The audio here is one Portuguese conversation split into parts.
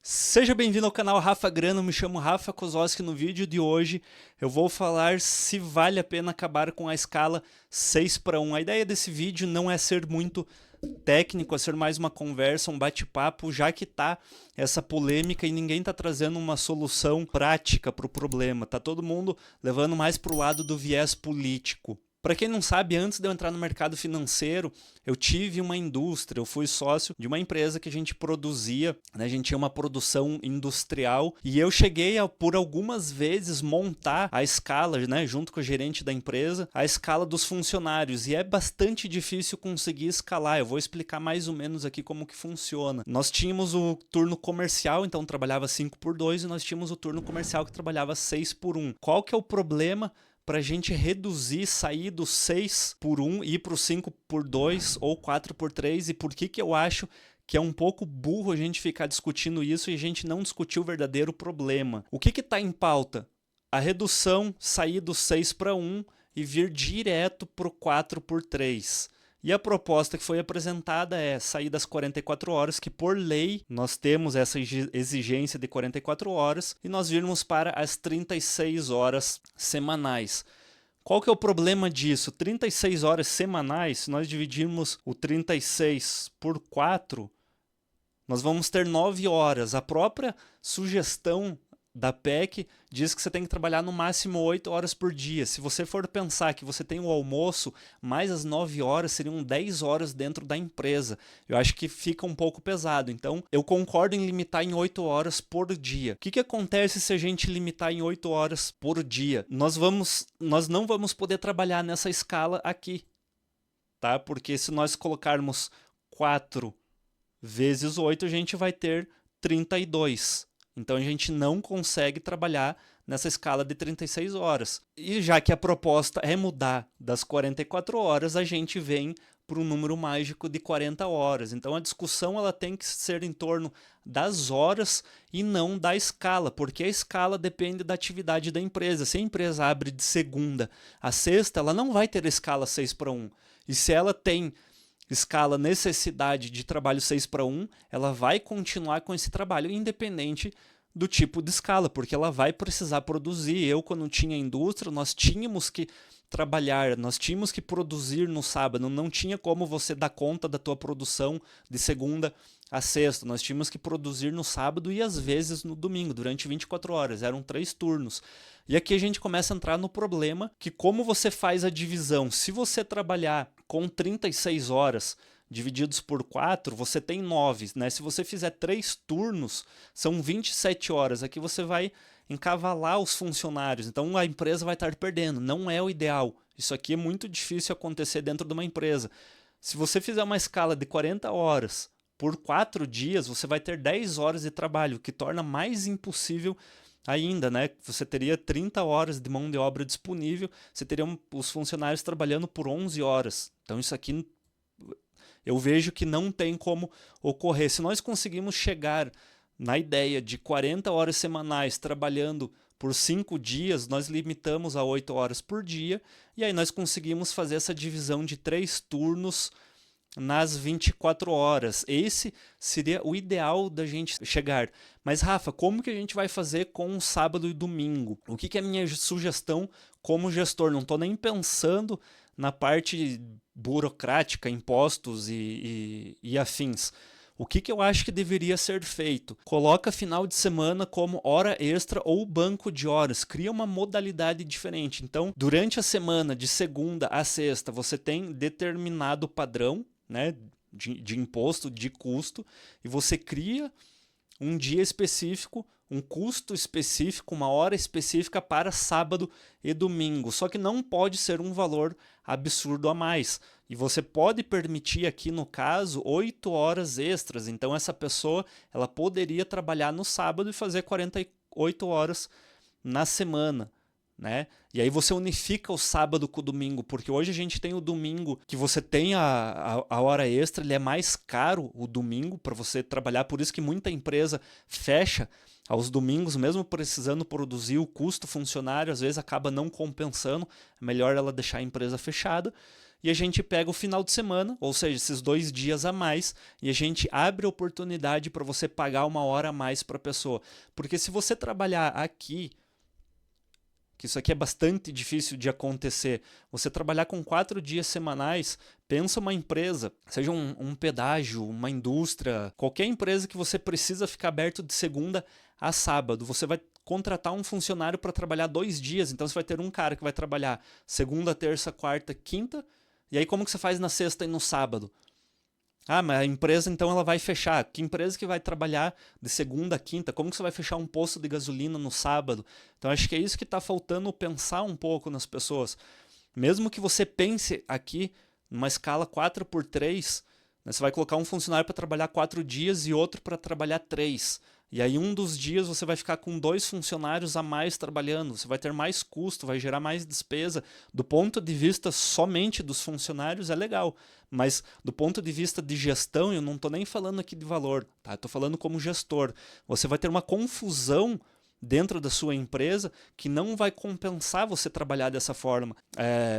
Seja bem-vindo ao canal Rafa Grana, eu me chamo Rafa Kozowski. No vídeo de hoje eu vou falar se vale a pena acabar com a escala 6:1. A ideia desse vídeo não é ser muito técnico, é ser mais uma conversa, um bate-papo, já que tá essa polêmica e ninguém tá trazendo uma solução prática para o problema. Tá todo mundo levando mais para o lado do viés político. Para quem não sabe, antes de eu entrar no mercado financeiro, eu tive uma indústria, eu fui sócio de uma empresa que a gente produzia, né? A gente tinha uma produção industrial e eu cheguei a, por algumas vezes, montar a escala, né, junto com o gerente da empresa, a escala dos funcionários, e é bastante difícil conseguir escalar. Eu vou explicar mais ou menos aqui como que funciona. Nós tínhamos o turno comercial, então trabalhava 5x2, e nós tínhamos o turno comercial que trabalhava 6x1. Qual que é o problema para a gente reduzir, sair do 6x1 e ir para o 5x2 ou 4x3, e por que eu acho que é um pouco burro a gente ficar discutindo isso e a gente não discutir o verdadeiro problema. O que está em pauta? A redução, sair do 6:1 e vir direto para o 4x3. E a proposta que foi apresentada é sair das 44 horas, que por lei nós temos essa exigência de 44 horas, e nós virmos para as 36 horas semanais. Qual que é o problema disso? 36 horas semanais, se nós dividirmos o 36 por 4, nós vamos ter 9 horas. A própria sugestão da PEC diz que você tem que trabalhar no máximo 8 horas por dia. Se você for pensar que você tem o almoço, mais as 9 horas seriam 10 horas dentro da empresa. Eu acho que fica um pouco pesado. Então, eu concordo em limitar em 8 horas por dia. O que acontece se a gente limitar em 8 horas por dia? Nós não vamos poder trabalhar nessa escala aqui, tá? Porque se nós colocarmos 4 vezes 8, a gente vai ter 32. Então a gente não consegue trabalhar nessa escala de 36 horas. E já que a proposta é mudar das 44 horas, a gente vem para um número mágico de 40 horas. Então a discussão ela tem que ser em torno das horas e não da escala, porque a escala depende da atividade da empresa. Se a empresa abre de segunda a sexta, ela não vai ter escala 6:1. E se ela tem escala necessidade de trabalho 6:1, ela vai continuar com esse trabalho independente do tipo de escala, porque ela vai precisar produzir. Eu, quando tinha indústria, nós tínhamos que trabalhar, nós tínhamos que produzir no sábado, não tinha como você dar conta da tua produção de segunda a sexta, nós tínhamos que produzir no sábado e às vezes no domingo, durante 24 horas, eram 3 turnos. E aqui a gente começa a entrar no problema que como você faz a divisão, se você trabalhar com 36 horas divididos por 4, você tem 9, né? Se você fizer 3 turnos, são 27 horas. Aqui você vai encavalar os funcionários, então a empresa vai estar perdendo. Não é o ideal. Isso aqui é muito difícil acontecer dentro de uma empresa. Se você fizer uma escala de 40 horas por 4 dias, você vai ter 10 horas de trabalho, o que torna mais impossível ainda, né? Você teria 30 horas de mão de obra disponível, você teria os funcionários trabalhando por 11 horas. Então isso aqui eu vejo que não tem como ocorrer. Se nós conseguimos chegar na ideia de 40 horas semanais trabalhando por 5 dias, nós limitamos a 8 horas por dia, e aí nós conseguimos fazer essa divisão de 3 turnos nas 24 horas. Esse seria o ideal da gente chegar. Mas, Rafa, como que a gente vai fazer com sábado e domingo? O que é a minha sugestão como gestor? Não estou nem pensando na parte burocrática, impostos e afins. O que eu acho que deveria ser feito? Coloca final de semana como hora extra ou banco de horas. Cria uma modalidade diferente. Então, durante a semana, de segunda a sexta, você tem determinado padrão, né, de imposto, de custo, e você cria um dia específico, um custo específico, uma hora específica para sábado e domingo. Só que não pode ser um valor absurdo a mais. E você pode permitir aqui, no caso, 8 horas extras. Então essa pessoa ela poderia trabalhar no sábado e fazer 48 horas na semana, né? E aí você unifica o sábado com o domingo, porque hoje a gente tem o domingo que você tem a hora extra, ele é mais caro o domingo para você trabalhar, por isso que muita empresa fecha aos domingos, mesmo precisando produzir, o custo funcionário às vezes acaba não compensando, é melhor ela deixar a empresa fechada. e a gente pega o final de semana, ou seja, esses 2 dias a mais, e a gente abre a oportunidade para você pagar 1 hora a mais para a pessoa. Porque se você trabalhar aqui, que isso aqui é bastante difícil de acontecer, você trabalhar com 4 dias semanais, pensa uma empresa, seja um pedágio, uma indústria, qualquer empresa que você precisa ficar aberto de segunda a sábado, você vai contratar um funcionário para trabalhar 2 dias, então você vai ter um cara que vai trabalhar segunda, terça, quarta, quinta, e aí como que você faz na sexta e no sábado? Ah, mas a empresa então ela vai fechar. Que empresa que vai trabalhar de segunda a quinta? Como que você vai fechar um posto de gasolina no sábado? Então acho que é isso que está faltando pensar um pouco nas pessoas. Mesmo que você pense aqui numa escala 4x3, né, você vai colocar um funcionário para trabalhar 4 dias e outro para trabalhar 3. E aí um dos dias você vai ficar com 2 funcionários a mais trabalhando, você vai ter mais custo, vai gerar mais despesa. Do ponto de vista somente dos funcionários é legal, mas do ponto de vista de gestão, eu não estou nem falando aqui de valor, tá? Estou falando como gestor. Você vai ter uma confusão dentro da sua empresa que não vai compensar você trabalhar dessa forma.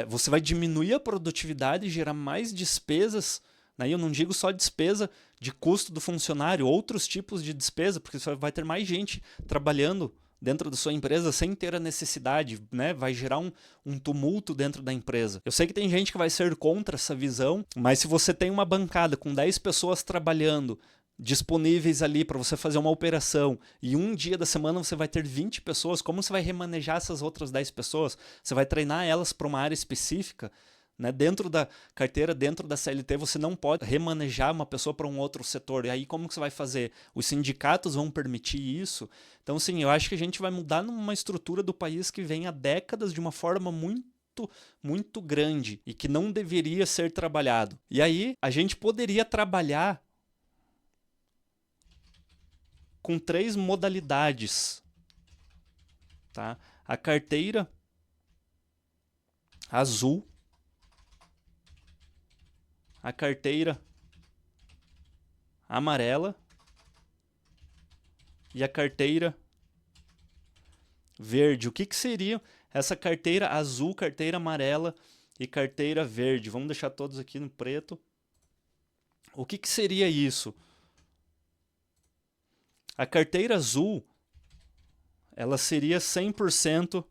Você vai diminuir a produtividade e gerar mais despesas. Né? Eu não digo só despesa de custo do funcionário, outros tipos de despesa, porque você vai ter mais gente trabalhando dentro da sua empresa sem ter a necessidade, né? Vai gerar um tumulto dentro da empresa. Eu sei que tem gente que vai ser contra essa visão, mas se você tem uma bancada com 10 pessoas trabalhando, disponíveis ali para você fazer uma operação, e um dia da semana você vai ter 20 pessoas, como você vai remanejar essas outras 10 pessoas? Você vai treinar elas para uma área específica? Né? Dentro da carteira, dentro da CLT, você não pode remanejar uma pessoa para um outro setor. E aí como que você vai fazer? Os sindicatos vão permitir isso? Então, sim, eu acho que a gente vai mudar numa estrutura do país que vem há décadas de uma forma muito grande e que não deveria ser trabalhado. E aí a gente poderia trabalhar com 3 modalidades. Tá? A carteira azul, a carteira amarela e a carteira verde. O que seria essa carteira azul, carteira amarela e carteira verde? Vamos deixar todos aqui no preto. O que seria isso? A carteira azul, ela seria 100%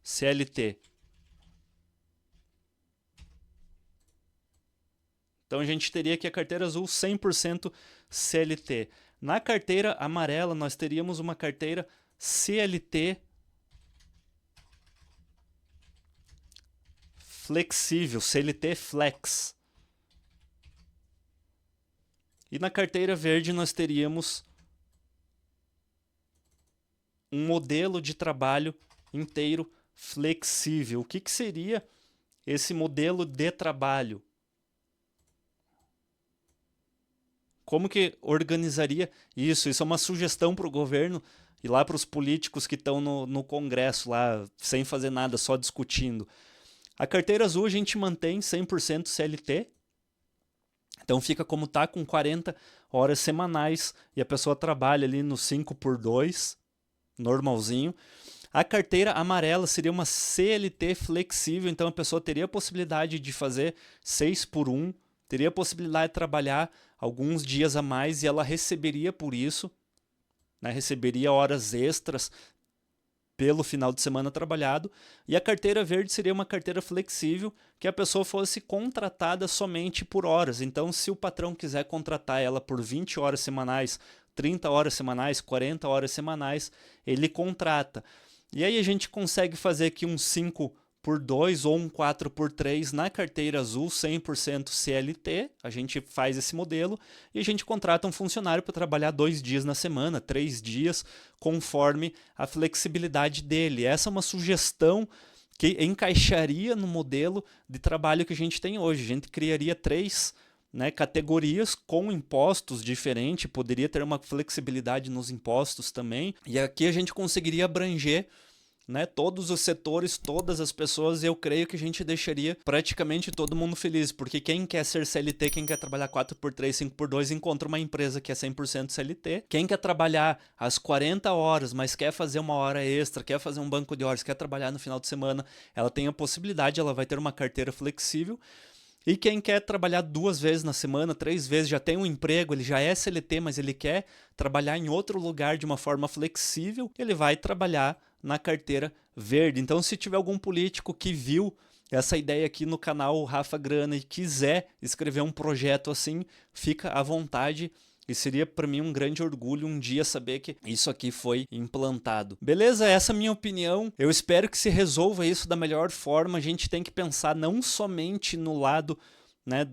CLT. Então a gente teria aqui a carteira azul 100% CLT. Na carteira amarela nós teríamos uma carteira CLT flexível, CLT flex. E na carteira verde nós teríamos um modelo de trabalho inteiro flexível. O que seria esse modelo de trabalho? Como que organizaria isso? Isso é uma sugestão para o governo e lá para os políticos que estão no Congresso, lá sem fazer nada, só discutindo. A carteira azul a gente mantém 100% CLT, então fica como está, com 40 horas semanais e a pessoa trabalha ali no 5x2, normalzinho. A carteira amarela seria uma CLT flexível, então a pessoa teria a possibilidade de fazer 6x1, teria a possibilidade de trabalhar alguns dias a mais e ela receberia por isso, né? Receberia horas extras pelo final de semana trabalhado. E a carteira verde seria uma carteira flexível, que a pessoa fosse contratada somente por horas. Então, se o patrão quiser contratar ela por 20 horas semanais, 30 horas semanais, 40 horas semanais, ele contrata. E aí a gente consegue fazer aqui um 5x2 ou um 4x3 na carteira azul 100% CLT, a gente faz esse modelo e a gente contrata um funcionário para trabalhar 2 dias na semana, 3 dias, conforme a flexibilidade dele. Essa é uma sugestão que encaixaria no modelo de trabalho que a gente tem hoje. A gente criaria 3 categorias com impostos diferentes, poderia ter uma flexibilidade nos impostos também, e aqui a gente conseguiria abranger né, todos os setores, todas as pessoas, eu creio que a gente deixaria praticamente todo mundo feliz, porque quem quer ser CLT, quem quer trabalhar 4x3, 5x2, encontra uma empresa que é 100% CLT. Quem quer trabalhar às 40 horas, mas quer fazer uma hora extra, quer fazer um banco de horas, quer trabalhar no final de semana, ela tem a possibilidade, ela vai ter uma carteira flexível. E quem quer trabalhar 2 vezes na semana, 3 vezes, já tem um emprego, ele já é CLT, mas ele quer trabalhar em outro lugar de uma forma flexível, ele vai trabalhar na carteira verde. Então, se tiver algum político que viu essa ideia aqui no canal Rafa Grana e quiser escrever um projeto assim, fica à vontade. E seria para mim um grande orgulho um dia saber que isso aqui foi implantado. Beleza? Essa é a minha opinião. Eu espero que se resolva isso da melhor forma. A gente tem que pensar não somente no lado, né,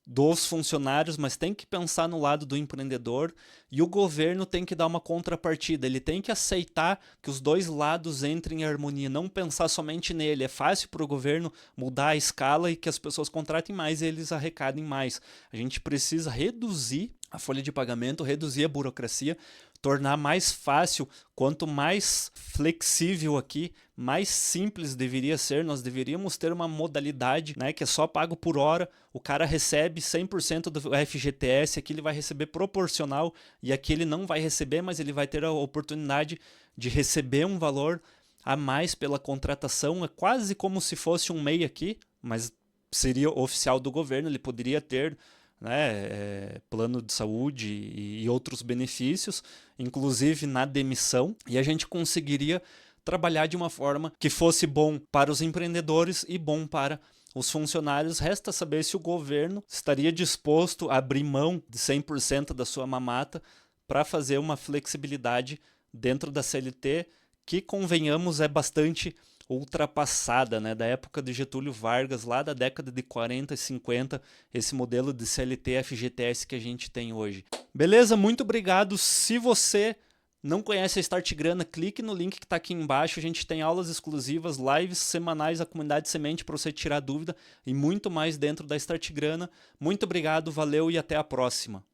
dos funcionários, mas tem que pensar no lado do empreendedor, e o governo tem que dar uma contrapartida, ele tem que aceitar que os dois lados entrem em harmonia, não pensar somente nele. É fácil para o governo mudar a escala e que as pessoas contratem mais e eles arrecadem mais. A gente precisa reduzir a folha de pagamento, reduzir a burocracia, tornar mais fácil. Quanto mais flexível aqui, mais simples deveria ser. Nós deveríamos ter uma modalidade, né, que é só pago por hora, o cara recebe 100% do FGTS, aqui ele vai receber proporcional, e aqui ele não vai receber, mas ele vai ter a oportunidade de receber um valor a mais pela contratação. É quase como se fosse um MEI aqui, mas seria oficial do governo, ele poderia ter, né, plano de saúde e outros benefícios, inclusive na demissão, e a gente conseguiria trabalhar de uma forma que fosse bom para os empreendedores e bom para os funcionários. Resta saber se o governo estaria disposto a abrir mão de 100% da sua mamata para fazer uma flexibilidade dentro da CLT, que, convenhamos, é bastante ultrapassada, né? Da época de Getúlio Vargas, lá da década de 40 e 50, esse modelo de CLT FGTS que a gente tem hoje. Beleza? Muito obrigado. Se você não conhece a Start Grana, clique no link que está aqui embaixo. A gente tem aulas exclusivas, lives semanais, a comunidade semente para você tirar dúvida e muito mais dentro da Start Grana. Muito obrigado, valeu e até a próxima.